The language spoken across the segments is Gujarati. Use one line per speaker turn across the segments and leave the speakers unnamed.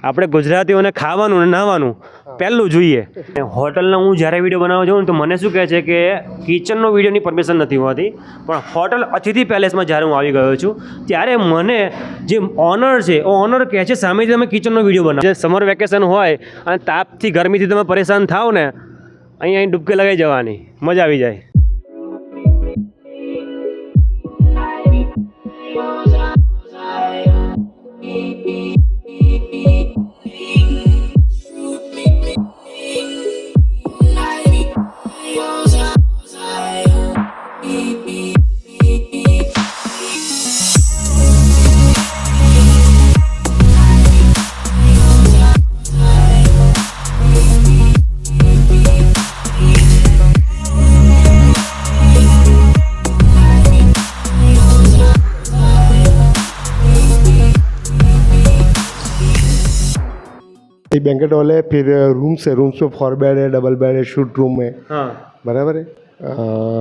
આપણે ગુજરાતીઓને ખાવાનું ને નહાવાનું પહેલું જોઈએ. હોટલનો હું જ્યારે વિડીયો બનાવવા જાઉં ને તો મને શું કહે છે કે કિચનનો વિડીયોની પરમિશન નથી હોતી, પણ હોટલ અતિથિ પેલેસમાં જ્યારે હું આવી ગયો છું ત્યારે મને જે ઓનર છે ઓનર કહે છે સામેથી તમે કિચનનો વિડીયો બનાવો. જે સમર વેકેશન હોય અને તાપથી ગરમીથી તમે પરેશાન થાવ ને, અહીં ડૂબકી લગાવી જવાની, મજા આવી જાય.
एक बैंकेट हॉल है, फिर रूम्स है, रूम्स में 4 बेड है, डबल बेड है, शूट रूम है.
हाँ
बराबर है.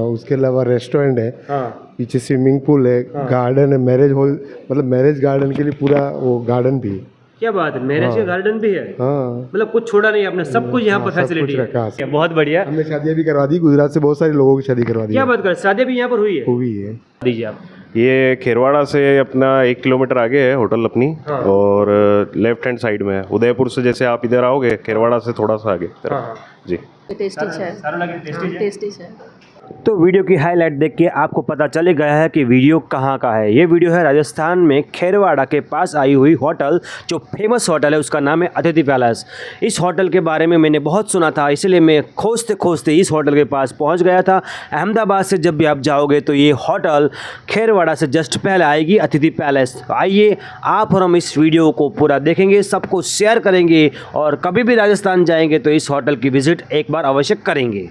उसके अलावा रेस्टोरेंट है,
हाँ
पीछे स्विमिंग पूल है, गार्डन है, मैरिज हॉल, मतलब मैरिज गार्डन के लिए पूरा वो गार्डन भी है.
क्या बात है, मैरिज का गार्डन भी है.
हाँ,
मतलब कुछ छोड़ा नहीं आपने, सब कुछ यहाँ पर
सब कुछ
फैसिलिटी
रखा
है. बहुत बढ़िया.
हमने शादियाँ भी करवा दी, गुजरात से बहुत सारे लोगों की शादी करवा दी.
क्या बात कर, शादी भी यहाँ पर हुई है.
हुई है.
दीजिए आप.
ये खेरवाड़ा से अपना 1 किलोमीटर आगे है होटल अपनी.
हाँ.
और लेफ्ट हैंड साइड में है. उदयपुर से जैसे आप इधर आओगे, खेरवाड़ा से थोड़ा सा आगे तरफ.
हाँ.
जी.
टेस्टी है,
सारा लगे टेस्टी.
टेस्टी है.
तो वीडियो की हाईलाइट देख के आपको पता चल गया है कि वीडियो कहाँ का है. ये वीडियो है राजस्थान में खेरवाड़ा के पास आई हुई होटल, जो फेमस होटल है उसका नाम है अतिथि पैलेस. इस होटल के बारे में मैंने बहुत सुना था, इसलिए मैं खोजते खोजते इस होटल के पास पहुंच गया था. अहमदाबाद से जब भी आप जाओगे तो ये होटल खेरवाड़ा से जस्ट पहले आएगी अतिथि पैलेस. आइए आप और हम इस वीडियो को पूरा देखेंगे, सबको शेयर करेंगे और कभी भी राजस्थान जाएंगे तो इस होटल की विज़िट एक बार अवश्य करेंगे.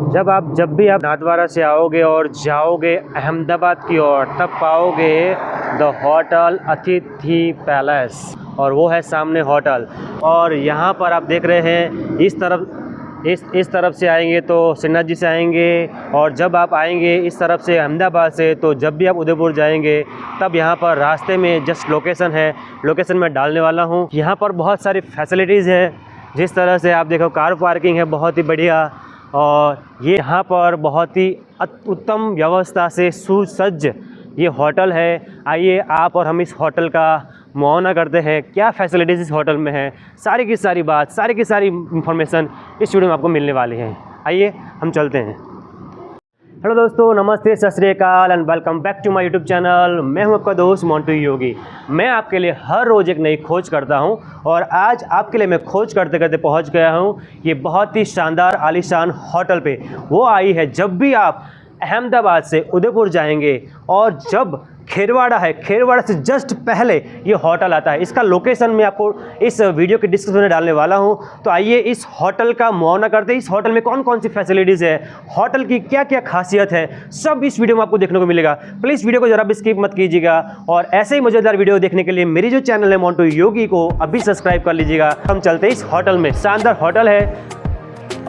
जब भी आप नाथद्वारा से आओगे और जाओगे अहमदाबाद की ओर, तब पाओगे द होटल अतिथि पैलेस, और वो है सामने होटल. और यहाँ पर आप देख रहे हैं इस तरफ से आएंगे तो श्रीनाथ जी से आएंगे, और जब आप आएंगे इस तरफ से अहमदाबाद से, तो जब भी आप उदयपुर जाएंगे तब यहाँ पर रास्ते में जस्ट लोकेशन है, लोकेशन मैं डालने वाला हूँ. यहाँ पर बहुत सारी फैसिलिटीज़ है. जिस तरह से आप देखो, कार पार्किंग है बहुत ही बढ़िया, और ये यहाँ पर बहुत ही उत्तम व्यवस्था से सुसज्ज ये होटल है. आइए आप और हम इस होटल का मुआयना करते हैं, क्या फैसिलिटीज़ इस होटल में है. सारी की सारी बात, सारी की सारी इन्फॉर्मेशन इस वीडियो में आपको मिलने वाली है. आइए हम चलते हैं. हेलो दोस्तों, नमस्ते, सत श्री अकाल and welcome back to my YouTube channel. मैं हूं आपका दोस्त मोंटू योगी. मैं आपके लिए हर रोज़ एक नई खोज करता हूं, और आज आपके लिए मैं खोज करते करते पहुंच गया हूं ये बहुत ही शानदार आलीशान होटल पे. वो आई है जब भी आप अहमदाबाद से उदयपुर जाएंगे, और जब खेरवाड़ा है, खेरवाड़ा से जस्ट पहले ये होटल आता है. इसका लोकेशन मैं आपको इस वीडियो के डिस्क्रिप्शन में डालने वाला हूं. तो आइए इस होटल का मुआयना करते हैं. इस होटल में कौन कौन सी फैसिलिटीज़ है, होटल की क्या क्या खासियत है, सब इस वीडियो में आपको देखने को मिलेगा. प्लीज़ वीडियो को ज़रा भी स्किप मत कीजिएगा, और ऐसे ही मज़ेदार वीडियो देखने के लिए मेरी जो चैनल है मोंटू योगी को अभी सब्सक्राइब कर लीजिएगा. हम चलते हैं इस होटल में. शानदार होटल है,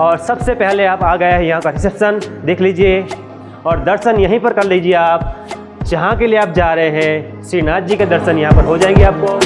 और सबसे पहले आप आ गए हैं यहाँ का रिसेप्शन देख लीजिए, और दर्शन यहीं पर कर लीजिए आप. जहाँ के लिए आप जा रहे हैं, श्रीनाथ जी के दर्शन यहाँ पर हो जाएंगे आपको.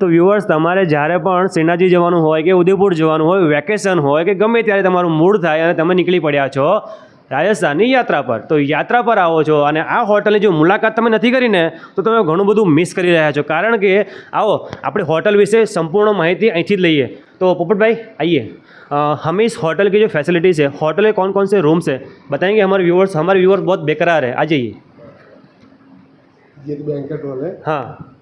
તો વ્યુઅર્સ, તમારે જ્યારે પણ શ્રીનાથજી જવાનું હોય કે ઉદયપુર જવાનું હોય, વેકેશન હોય કે ગમે ત્યારે તમારું મૂડ થાય અને તમે નીકળી પડ્યા છો રાજસ્થાનની યાત્રા પર, તો યાત્રા પર આવો છો અને આ હોટલની જો મુલાકાત તમે નથી કરી ને, તો તમે ઘણું બધું મિસ કરી રહ્યા છો. કારણ કે આવો આપણે હોટલ વિશે સંપૂर्ण માહિતી અહીંથી જ લઈએ. तो पोपट भाई आइए, हमें इस होटल की जो फैसिलिटीज़ है, होटल में कौन कौन से रूम्स है बताएंगे. हमारे व्यूवर्स बहुत बेकरार है. आ जाइए.
ये बैंकेट हॉल है.
हाँ,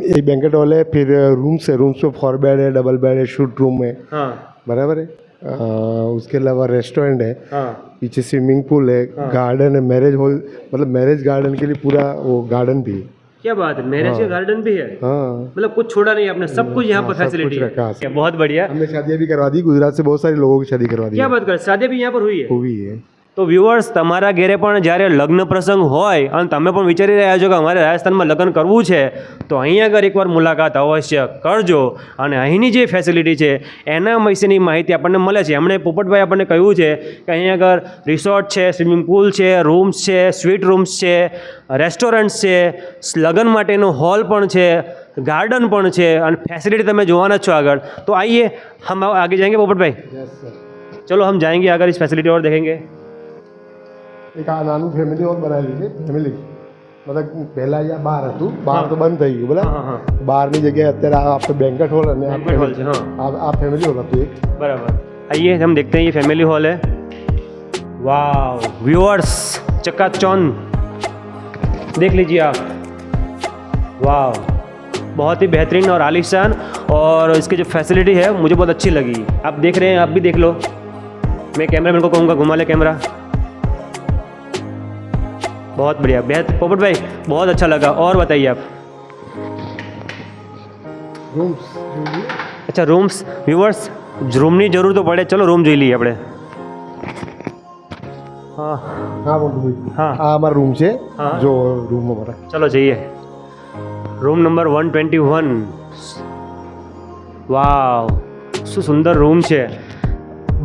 एक बैंकेट हॉल है, फिर रूम्स है, रूम्स में 4 बेड है, डबल बेड है, शूट रूम है.
हाँ,
बराबर है. उसके अलावा रेस्टोरेंट है,
हाँ,
पीछे स्विमिंग पूल है, गार्डन है, मैरिज हॉल, मतलब मैरिज गार्डन के लिए पूरा वो गार्डन भी है.
क्या बात है, मैरिज का गार्डन भी है,
हाँ,
मतलब कुछ छोड़ा नहीं आपने, सब कुछ यहाँ पर
हाँ, सब
फैसिलिटी
कुछ रखा
है। बहुत बढ़िया।
हमने शादियाँ भी करवा दी, गुजरात से बहुत सारे लोगों की शादी करवा दी
क्या बात कर, शादी भी यहाँ पर हुई है?
हुई है।
તો વ્યુઅર્સ, તમારા ઘેરે પણ જ્યારે લગ્ન પ્રસંગ હોય અને તમે પણ વિચારી રહ્યા છો કે અમારે રાજસ્થાનમાં લગ્ન કરવું છે, તો અહીં આગળ એકવાર મુલાકાત અવશ્ય કરજો અને અહીંની જે ફેસિલિટી છે એના વિશેની માહિતી આપણને મળે છે. એમણે પોપટભાઈ આપણને કહ્યું છે કે અહીં આગળ રિસોર્ટ છે, સ્વિમિંગ પુલ છે, રૂમ્સ છે, સ્વીટ રૂમ્સ છે, રેસ્ટોરન્ટ્સ છે, લગ્ન માટેનો હોલ પણ છે, ગાર્ડન પણ છે અને ફેસિલિટી તમે જોવાના જ છો આગળ. તો આइए हम आगे जाएंगे पोपट भाई, चलो हम जाएंगे अगर इस फैसिलिटी और देखेंगे.
એક આ નાનું ફેમિલી હોલ બનાવેલી છે, ફેમિલી મતલબ પહેલા અહીંયા બાર હતું, બાર તો બંધ થઈ ગયું બોલા,
हाँ हाँ
બારની જગ્યાએ અત્યારે આ આપણે બેન્કેટ હોલ અને
Banquet hall છે, हाँ.
આ ફેમિલી હોલ હતું એક.
बराबर. आइए हम देखते हैं, ये फैमिली हॉल है. वाह व्यूअर्स, चकाचौंध देख लीजिए आप. वाह, बहुत ही बेहतरीन और आलीशान, और इसकी जो फैसिलिटी है मुझे बहुत अच्छी लगी. आप देख रहे हैं, आप भी देख लो. मैं कैमरामैन को कहूँगा घुमा ले कैमरा. बहुत बढ़िया, पोपट भाई बहुत अच्छा लगा. और बताइए आप.
રૂમ્સ
अच्छा रूम्स, व्यूअर्स रूमની જરૂર તો પડે, ચલો રૂમ જોઈ લઈએ આપણે. હા
હા બોલું
હા
આ અમારો રૂમ છે,
હા.
જો રૂમ અમારા
ચલો જઈએ. Room number 121. વાવ, શું સુંદર રૂમ છે.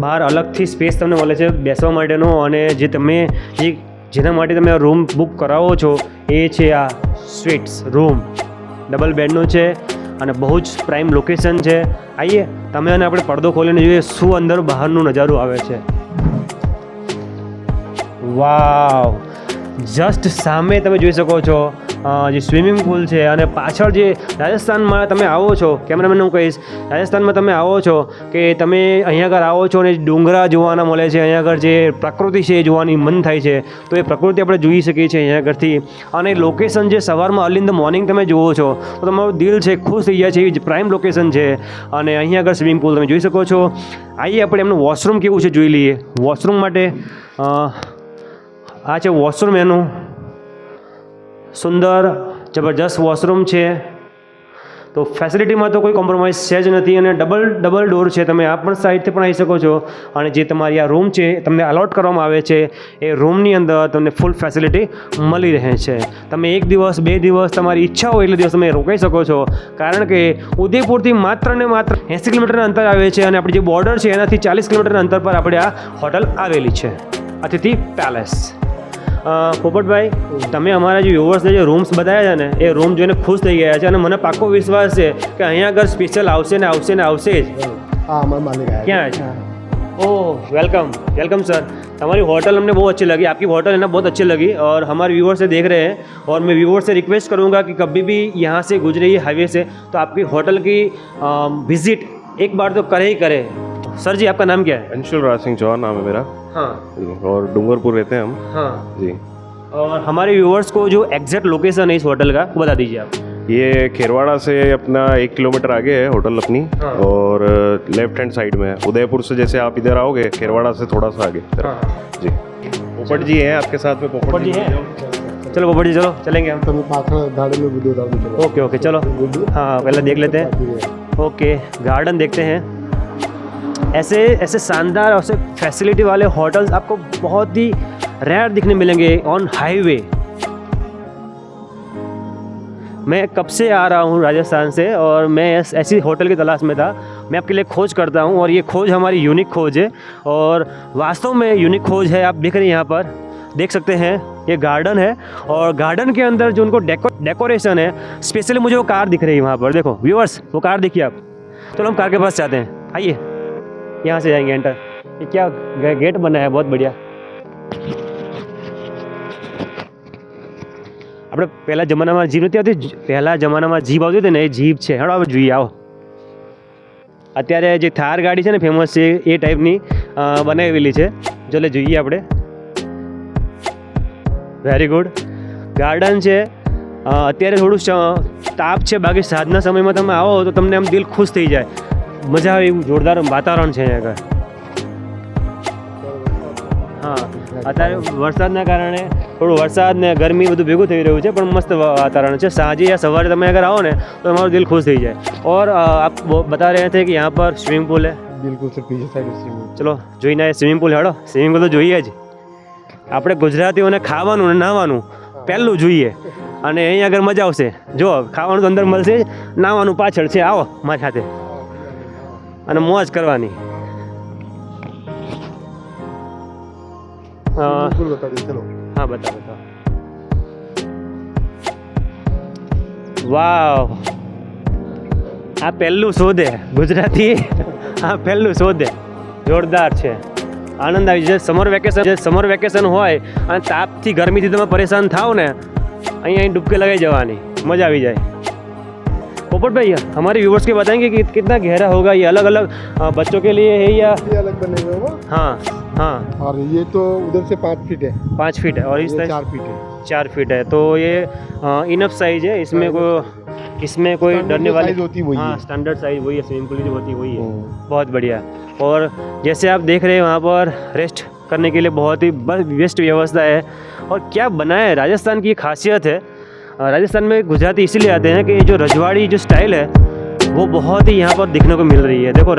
બહાર અલગથી સ્પેસ તમને મળે છે બેસવા માટેનો, અને જે તમે જેના માટે તમે આ રૂમ બુક કરાવો છો એ છે આ સ્વીટ્સ રૂમ. ડબલ બેડનો છે અને બહુ જ પ્રાઇમ લોકેશન છે. આઈએ તમે અને આપણે પડદો ખોલીને જોઈએ શું અંદર બહારનું નજારો આવે છે. વાવ, જસ્ટ સામે તમે જોઈ શકો છો જે સ્વિમિંગ પુલ છે, અને પાછળ જે રાજસ્થાનમાં તમે આવો છો, કેમેરામેનને હું કહીશ, રાજસ્થાનમાં તમે આવો છો કે તમે અહીંયા આગળ આવો છો અને ડુંગરા જોવાના મળે છે, અહીંયા આગળ જે પ્રકૃતિ છે એ જોવાની મન થાય છે, તો એ પ્રકૃતિ આપણે જોઈ શકીએ છીએ અહીંયા આગળથી. અને લોકેશન જે સવારમાં અર્લી ઇન ધ મોર્નિંગ તમે જુઓ છો તો તમારું દિલ છે ખુશ થઈ જાય છે, એવી પ્રાઇમ લોકેશન છે. અને અહીંયા આગળ સ્વિમિંગ પુલ તમે જોઈ શકો છો. આઈએ આપણે એમનું વોશરૂમ કેવું છે જોઈ લઈએ. વોશરૂમ માટે આ છે વોશરૂમ એનું, સુંદર જબરજસ્ત વોશરૂમ છે. તો ફેસિલિટીમાં તો કોઈ કોમ્પ્રોમાઇઝ છે જ નથી, અને ડબલ ડોર છે. તમે આ પણ સાઈડથી પણ આવી શકો છો, અને જે તમારી આ રૂમ છે તમને અલોટ કરવામાં આવે છે એ રૂમની અંદર તમને ફૂલ ફેસિલિટી મળી રહે છે. તમે 1 દિવસ 2 દિવસ તમારી ઈચ્છા હોય એટલે દિવસ તમે રોકાઈ શકો છો, કારણ કે ઉદયપુરથી માત્ર ને માત્ર 80 કિલોમીટરના અંતર આવે છે, અને આપણી જે બોર્ડર છે એનાથી 40 કિલોમીટરના અંતર પર આપણે આ હોટલ આવેલી છે, અતિથિ પેલેસ. પોપટભાઈ, તમે અમારા જે વ્યુઅર્સને જે રૂમ્સ બતાવ્યા છે ને એ રૂમ જોઈને ખુશ થઈ ગયા છે, અને મને પાક્કો વિશ્વાસ છે કે અહીંયા આગળ સ્પેશિયલ આવશે ને આવશે ને આવશે જ.
આ અમારા માલિક આયા
ક્યાં છે? ओह वेलकम वेलकम सर. हमारी होटल हमने बहुत अच्छी लगी, आपकी होटल है ना बहुत अच्छी लगी, और हमारे व्यूअर से देख रहे हैं, और मैं व्यूअर से रिक्वेस्ट करूँगा कि कभी भी यहाँ से गुजरे हाईवे से तो आपकी होटल की विजिट एक बार तो करे ही करे. सर जी आपका नाम क्या है?
अंशुल राज सिंह चौहान नाम है मेरा,
हाँ
और डूंगरपुर रहते हैं हम
हाँ.
जी.
और हमारे व्यूअर्स को जो एग्जैक्ट लोकेशन है इस होटल का वो बता दीजिए आप.
ये खेरवाड़ा से अपना 1 किलोमीटर आगे है होटल अपनी,
हाँ.
और लेफ्ट हैंड साइड में है. उदयपुर से जैसे आप इधर आओगे खेरवाड़ा से थोड़ा सा आगे जी. पोपट जी हैं आपके साथ में,
पोपट जी हैं. चलो पोपट जी चलो चलेंगे हम.
તમે પાછળ ગાડીનો વિડીયો ઉતારજો ચલો.
ओके ओके चलो. हाँ पहले देख लेते हैं. ओके गार्डन देखते हैं. ऐसे ऐसे शानदार और ऐसे फैसिलिटी वाले होटल्स आपको बहुत ही रेयर दिखने मिलेंगे ऑन हाईवे. मैं कब से आ रहा हूँ राजस्थान से, और मैं ऐसी होटल की तलाश में था. मैं आपके लिए खोज करता हूँ, और ये खोज हमारी यूनिक खोज है, और वास्तव में यूनिक खोज है. आप देख रहे हैं यहाँ पर, देख सकते हैं ये गार्डन है, और गार्डन के अंदर जो उनको डेकोरेशन है, स्पेशली मुझे वो कार दिख रही है वहाँ पर. देखो व्यूअर्स वो कार देखिए आप. चलो हम कार के पास जाते हैं. आइए यहाँ से जाएंगे एंटर. ये क्या गेट बना है, बहुत बढ़िया. આપણે પહેલા જમાનામાં જીપ નથી આવતી, પહેલા જમાનામાં જીપ આવતી હતી ને એ જીપ છે. હેડો આપણે જોઈએ આવો. અત્યારે જે થાર ગાડી છે ને ફેમસ છે એ ટાઈપની બનાવેલી છે. ચલો જોઈએ આપણે. Very good. ગાર્ડન છે. અત્યારે થોડું તાપ છે, બાકી સાંજના સમયમાં તમે આવો તો તમને આમ દિલ ખુશ થઈ જાય, મજા આવે એવું જોરદાર વાતાવરણ છે અહીંયા આગળ. હા અત્યારે વરસાદના કારણે થોડું વરસાદ ને ગરમી બધું ભેગું થઈ રહ્યું છે, પણ મસ્ત वातावरण છે. સાંજે या सवारे તમે अगर आओ ને तो हमारा दिल खुश થઈ જાય. और आप बता रहे थे कि यहाँ पर स्विमिंग पूल है.
बिल्कुल सर पीछे साइड स्विमिंग.
ચલો જોઈને આવીએ સ્વિમિંગ પૂલ. હેડો, સ્વિમિંગ પૂલ તો જોઈએ જ. આપણે ગુજરાતીઓને ખાવાનું ને નાહવાનું પહેલું જોઈએ, અને અહીં આગળ મજા આવશે. જો ખાવાનું તો અંદર મળશે, નાહવાનું પાછળ છે. આવો મારી સાથે અને મોજ કરવાની.
बिल्कुल बता दीजिए चलो.
હા બતાવો બતાવો. વાવ, આ પહેલું શોધે ગુજરાતી. આ પહેલું શોધે, જોરદાર છે. આનંદ આવી જાય. સમર વેકેશન હોય અને તાપથી ગરમીથી તમે પરેશાન થાવ ને, અહીં ડૂબકી લગાવી જવાની, मज़ा आ जाए. पोपट भाई, हमारे व्यूवर्स के बताएंगे कि कितना गहरा होगा ये? अलग अलग बच्चों के लिए है या?
ये अलग बने हुए हैं वो.
हाँ हाँ.
और ये तो उधर से 5 फीट है.
5 फीट है और इस तरह
4 फीट है.
4 फीट है. तो ये इनफ साइज है. इसमें कोई डरने वाली
साइज होती वही
हाँ,
है.
स्टैंडर्ड साइज वही है. स्विमिंग पूल जो होती है वही है. बहुत बढ़िया. और जैसे आप देख रहे हैं वहाँ पर रेस्ट करने के लिए बहुत ही बेस्ट व्यवस्था है. और क्या बनाया है, राजस्थान की खासियत है. राजस्थान में गुजराती इसीलिए आते हैं कि जो रजवाड़ी जो स्टाइल है वो बहुत ही यहाँ पर दिखने को मिल रही है. देखो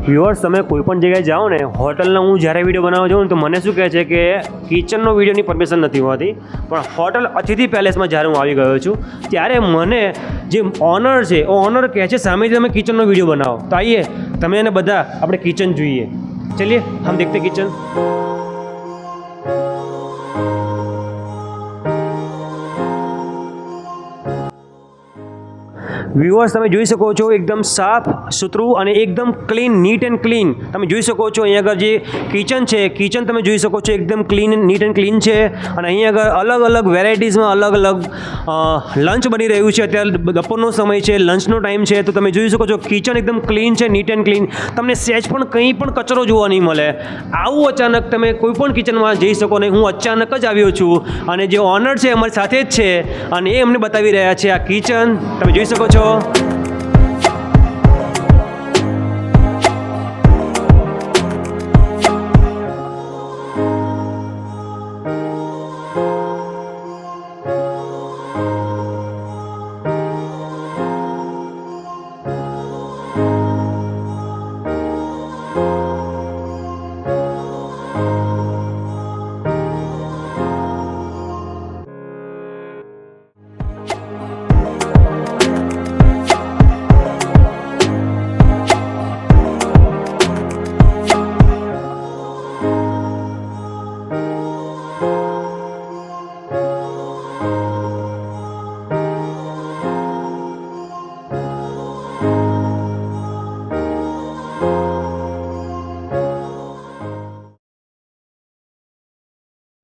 વ્યુઅર્સ, તમે કોઈ પણ જગ્યાએ જાઓ ને, હોટલનો હું જ્યારે વિડીયો બનાવવા જાઉં ને તો મને શું કહે છે કે કિચનનો વિડીયોની પરમિશન નથી હોતી. પણ હોટલ અતિથિ પેલેસમાં જ્યારે હું આવી ગયો છું ત્યારે મને જે ઓનર છે, ઓનર કહે છે સામેથી તમે કિચનનો વિડીયો બનાવો. તો આઈએ તમે એને બધા આપણે કિચન જોઈએ. ચલીએ હમ દેખતે કિચન. વ્યુઅર્સ, તમે જોઈ શકો છો એકદમ સાફ સુથરું અને એકદમ ક્લીન, નીટ એન્ડ ક્લીન. તમે જોઈ શકો છો અહીં આગળ જે કિચન છે, કિચન તમે જોઈ શકો છો એકદમ ક્લીન, નીટ એન્ડ ક્લીન છે. અને અહીં આગળ અલગ અલગ વેરાયટીઝમાં અલગ અલગ લંચ બની રહ્યું છે. અત્યારે બપોરનો સમય છે, લંચનો ટાઈમ છે, તો તમે જોઈ શકો છો કિચન એકદમ ક્લીન છે, નીટ એન્ડ ક્લીન. તમને સહેજ પણ કંઈ પણ કચરો જોવા નહીં મળે. આવું અચાનક તમે કોઈ પણ કિચનમાં જઈ શકો નહીં. હું અચાનક જ આવ્યો છું અને જે ઓનર છે અમારી સાથે જ છે અને એ અમને બતાવી રહ્યા છે આ કિચન. તમે જોઈ શકો છો.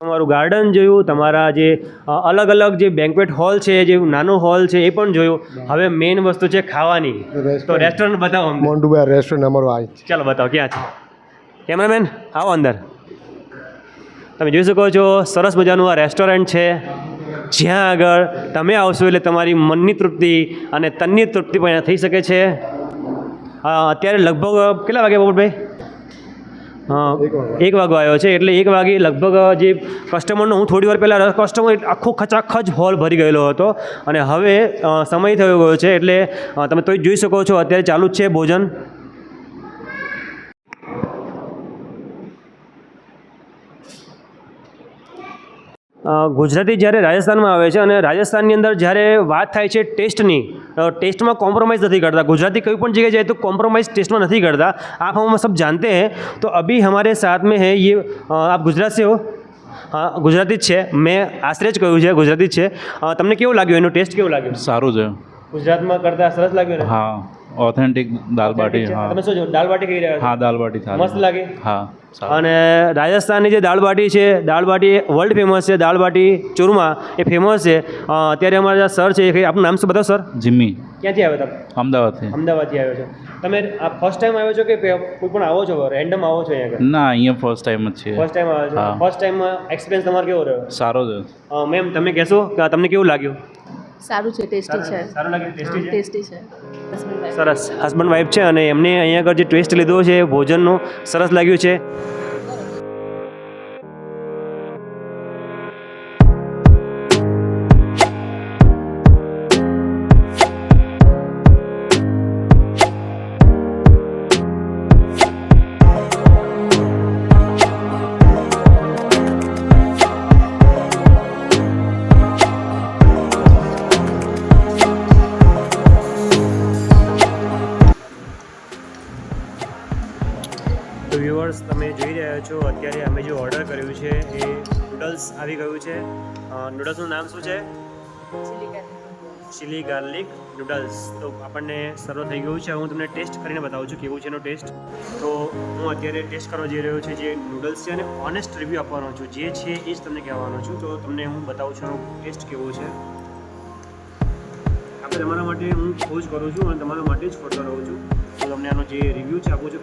તમારું ગાર્ડન જોયું, તમારા જે અલગ અલગ જે બેન્ક્વેટ હોલ છે, જે નાનો હોલ છે એ પણ જોયું. હવે મેઇન વસ્તુ છે ખાવાની. તો રેસ્ટોરન્ટ બતાવો અમને.
મોન્ટુભાઈ રેસ્ટોરન્ટ અમારો આ છે.
ચાલો બતાવો ક્યાં છે. કેમેરામેન આવો અંદર. તમે જોઈ શકો છો સરસ મજાનું આ રેસ્ટોરન્ટ છે, જ્યાં આગળ તમે આવશો એટલે તમારી મનની તૃપ્તિ અને તનની તૃપ્તિ પણ થઈ શકે છે. અત્યારે લગભગ કેટલા વાગે પોપટભાઈ? 1 વાગ્યો આવ્યો છે. એટલે 1 વાગે લગભગ જે કસ્ટમરનો, હું થોડી વાર પહેલાં કસ્ટમર આખો ખચાખચ હોલ ભરી ગયેલો હતો અને હવે સમય થયો ગયો છે. એટલે તમે તો જોઈ શકો છો અત્યારે ચાલુ જ છે ભોજન. ગુજરાતી જ્યારે રાજસ્થાનમાં આવે છે અને રાજસ્થાનની અંદર જ્યારે વાત થાય છે ટેસ્ટની, ટેસ્ટમાં કોમ્प्रोमाइज़ नहीं करता. गुजराती कोई पण जगह जाए तो कॉम्प्रोमाइज़ टेस्ट में नहीं करता. आप हम सब जानते हैं. तो अभी हमारे साथ में है ये, आप गुजरात से हो? हाँ, गुजराती જ છે. મેં આશરે જ કહ્યું છે ગુજરાતી જ છે. તમને કેવું લાગ્યું, એનો ટેસ્ટ કેવો લાગ્યો?
સારું છે.
ગુજરાતમાં કરતાં સરસ લાગ્યું ને?
હા, ઓથેન્ટિક દાલ બાટી. હા,
તમે શું દાલ બાટી ખાઈ રહ્યા છો?
હા, દાલ બાટી થાળી
મસ્ત લાગે.
હા.
અને રાજસ્થાનની જે દાળ બાટી છે, દાળ બાટી વર્લ્ડ ફેમસ છે. દાળ બાટી ચૂરમા એ ફેમસ છે. અત્યારે અમારા સર છે, આપનું નામ શું બતાવો સર?
જીમ્મી.
ક્યાંથી આવ્યો તમે?
અમદાવાદથી.
અમદાવાદથી આવ્યો છો તમે? આ ફર્સ્ટ ટાઈમ આવ્યો છો કે કોઈ પણ આવો છો, રેન્ડમ આવો છો અહીંયા આગળ?
ના, અહીંયા ફર્સ્ટ ટાઈમ જ છે.
ફર્સ્ટ ટાઈમ આવ્યો છો.
હા.
ફર્સ્ટ ટાઈમ એક્સપિરિયન્સ તમારો કેવો રહ્યો?
સારો છે.
મેમ તમે કહેશો કે તમને કેવું લાગ્યું?
સારું છે, ટેસ્ટી છે.
સારું લાગ્યું? ટેસ્ટી છે.
ટેસ્ટી છે.
સરસ હસબન્ડ વાઈફ છે અને એમને અહીંયા આગળ જે ટેસ્ટ લીધો છે ભોજનનો સરસ લાગ્યું છે. તો વ્યુઅર્સ તમે જોઈ રહ્યા છો અત્યારે અમે જે ઓર્ડર કર્યું છે એ નૂડલ્સ આવી ગયું છે. નૂડલ્સનું નામ શું છે? Chilli garlic noodles. તો આપણને સર્વ થઈ ગયું છે. હું તમને ટેસ્ટ કરીને બતાવું છું કેવું છે એનો ટેસ્ટ. તો હું અત્યારે ટેસ્ટ કરવા જઈ રહ્યો છું જે નૂડલ્સ છે અને ઓનેસ્ટ રિવ્યૂ આપવાનો છું. જે છે એ જ તમને કહેવાનો છું. તો તમને હું બતાવું છું એનો ટેસ્ટ કેવો છે. આપણે તમારા માટે હું ખોજ કરું છું અને તમારા માટે જ ખોટતો રહું છું. તો તમને આનો જે રિવ્યૂ છે આપું છું,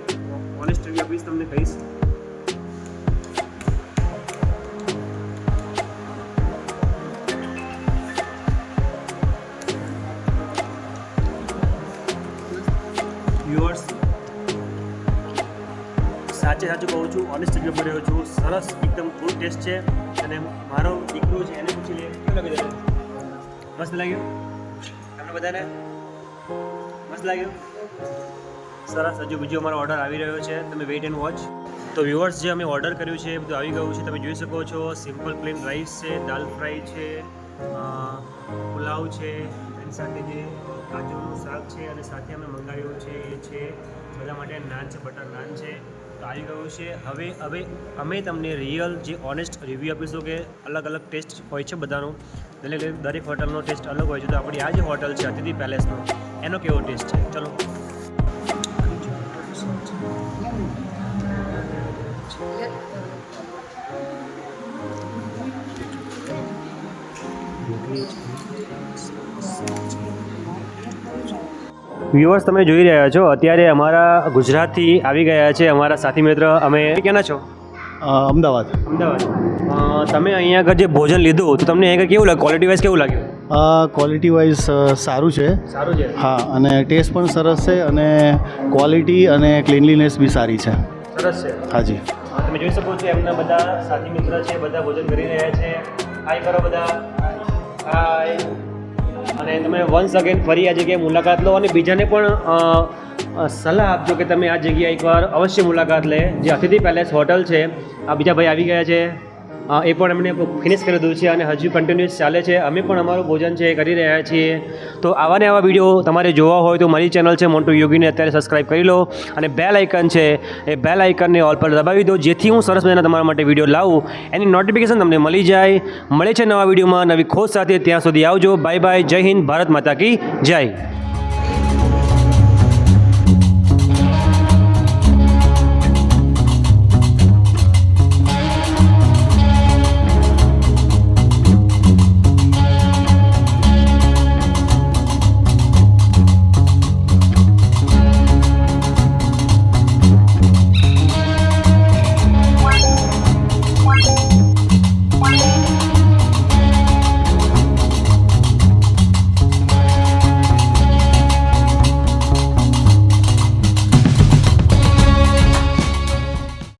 ઓનેસ્ટ રિવ્યૂ આપીશ, તમને કહીશ. વ્યુઅર્સ સાચું કહું છું, ઓનેસ્ટ રિવ્યૂ આપી રહ્યો છું. સરસ એકદમ ગુડ ટેસ્ટ છે. અને મારો દીકરો છે એને પૂછી લે કેવું લાગે છે? મસ્ત લાગ્યું તમને બધાને? મસ્ત લાગ્યું? સરસ. હજુ બીજો અમારો ઓર્ડર આવી રહ્યો છે, તમે વેઇટ એન્ડ વોચ. તો વ્યુઅર્સ જે અમે ઓર્ડર કર્યું છે એ બધું આવી ગયું છે. તમે જોઈ શકો છો સિમ્પલ પ્લેન રાઈસ છે, દાલ ફ્રાય છે, પુલાવ છે, એની સાથે જે કાજુનું શાક છે અને સાથે અમે મંગાવ્યું છે એ છે બધા માટે નાન છે, બટર નાન છે. તો આવી ગયું છે. હવે અમે તમને રિયલ જે ઓનેસ્ટ રિવ્યૂ આપીશું કે અલગ અલગ ટેસ્ટ હોય છે બધાનો. દરેક હોટલનો ટેસ્ટ અલગ હોય છે. તો આપણી આ જે હોટલ છે અતિથિ પેલેસનો એનો કેવો ટેસ્ટ છે ચલો. વ્યુઅર્સ તમે જોઈ રહ્યા છો અત્યારે અમારા ગુજરાતથી આવી ગયા છે અમારા સાથી મિત્ર. અમે ક્યાંના છો?
અમદાવાદ.
તમે અહીંયા આગળ જે ભોજન લીધું તો તમને અહીંયા કેવું લાગ્યું? ક્વોલિટી વાઇઝ કેવું લાગ્યું?
ક્વોલિટી વાઇઝ સારું છે.
સારું છે.
હા, અને ટેસ્ટ પણ સરસ છે અને ક્વોલિટી અને ક્લીનલીનેસ બી સારી છે.
સરસ છે.
હાજી.
તમે જોઈ શકો છો એમના બધા સાથી મિત્ર છે, બધા ભોજન કરી રહ્યા છે. હાય કરો બધા, હાય. અને તમે વન્સ અગેન ફરી આ જગ્યાએ મુલાકાત લો અને બીજાને પણ સલાહ આપજો કે તમે આ જગ્યાએ એકવાર અવશ્ય મુલાકાત લે. જે અતિથિ પેલેસ હોટલ છે, આ બીજા ભાઈ આવી ગયા છે, એ પણ એમને ફિનિશ કરી દીધું છે અને હજુ કન્ટિન્યુઅસ ચાલે છે. અમે પણ અમારું ભોજન છે એ કરી રહ્યા છીએ. તો આવા ને આવા વિડીયો તમારે જોવા હોય તો મારી ચેનલ છે મોન્ટુ યોગીને અત્યારે સબસ્ક્રાઈબ કરી લો અને બેલ આઇકન છે એ બેલ આઇકનને ઓલ પર દબાવી દો જેથી હું સરસ મજાના તમારા માટે વિડીયો લાવું એની નોટિફિકેશન તમને મળી જાય. મળે છે નવા વિડીયોમાં નવી ખોજ સાથે. ત્યાં સુધી આવજો. Bye bye. જય હિન્દ. ભારત માતા કી જય.